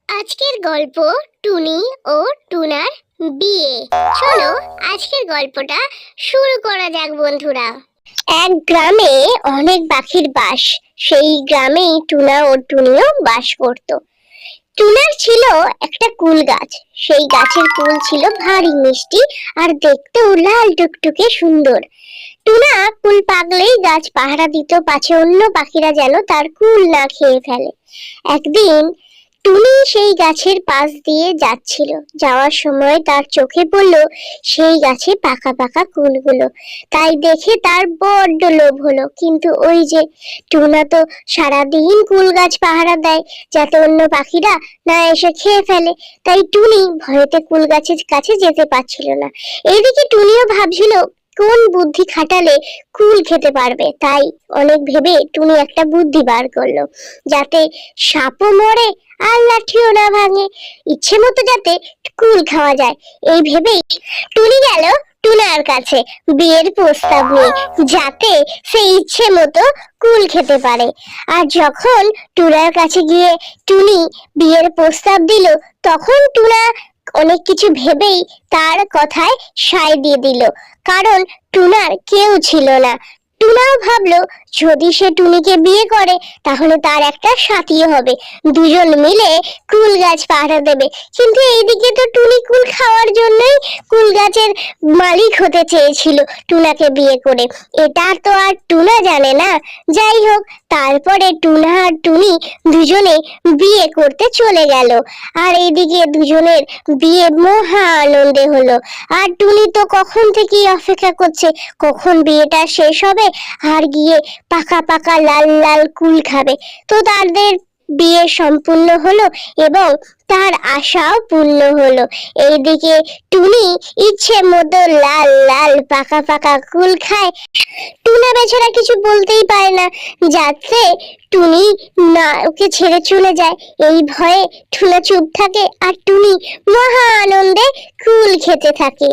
আজকের গল্প টুনি ও টুনার বিয়ে। চলো আজকের গল্পটা শুরু করা যাক বন্ধুরা। এক গ্রামে অনেক পাখির বাস। সেই গ্রামেই টুনা ও টুনিও বাস করত। টুনার ছিল একটা কুল গাছ। সেই গাছের কুল ছিল ভারী মিষ্টি আর দেখতেও লাল টুকটুকে সুন্দর। টুনা কুল পাগলেই গাছ পাহারা দিত, পাছে অন্য পাখিরা যেন তার কুল না খেয়ে ফেলে। একদিন টুনি সেই গাছের পাশ দিয়ে যাচ্ছিল। যাওয়ার সময় তার চোখে পড়লো সেই গাছে পাকা পাকা কুলগুলো। তাই দেখে তার বড্ড লোভ হলো। কিন্তু ওই যে টুনা তো সারাদিন কুল গাছ পাহারা দেয়, যাতে অন্য পাখিরা না এসে খেয়ে ফেলে। তাই টুনি ভয়েতে কুল গাছের কাছে যেতে পারছিল না। এইদিকে টুনিও ভাবছিল কোন বুদ্ধি খাটালে কুল খেতে পারবে। তাই অনেক ভেবে টুনি একটা বুদ্ধি বার করলো, যাতে সাপও মরে আর লাঠিও না ভাঙে, ইচ্ছে মতো যাতে কুল খাওয়া যায়। এই ভেবেই টুনি গেল টুনার কাছে বিয়ের প্রস্তাব নিয়ে, যাতে সে ইচ্ছে মতো কুল খেতে পারে। আর যখন টুনার কাছে গিয়ে টুনি বিয়ের প্রস্তাব দিল, তখন টুনা অনেক কিছু ভেবেই তার কথায় সায় দিয়ে দিল, কারণ টুনার কেউ ছিল না। টুনাও ভাবলো যদি সে টুনিকে বিয়ে করে তাহলে তার একটা সাথীও হবে, দুজন মিলে কুল গাছ পাহারা দেবে। কিন্তু এইদিকে তো টুনি কুল খাওয়ার জন্যই কুল গাছের মালিক হতে চেয়েছিল টুনাকে বিয়ে করে। এটা তো আর টুনা জানে না। যাই হোক, তারপরে টুনা আর টুনি দুজনে বিয়ে করতে চলে গেল। আর এইদিকে দুজনের বিয়ে মহা আনন্দে হলো। আর টুনি তো কখন থেকেই অপেক্ষা করছে কখন বিয়েটা শেষ হবে আর গিয়ে পাকা পাকা লাল লাল কুল খাবে। তো তাদের বিয়ে সম্পূর্ণ হলো এবং তার আশাও পূর্ণ হলো। এইদিকে টুনি ইচ্ছে মতো লাল লাল পাকা পাকা কুল খায়। টুনা বেচারা কিছু বলতেই পারে না, যাতে টুনি না ওকে ছেড়ে চলে যায়। এই ভয়ে টুনা চুপ থাকে আর টুনি মহা আনন্দে কুল খেতে থাকে।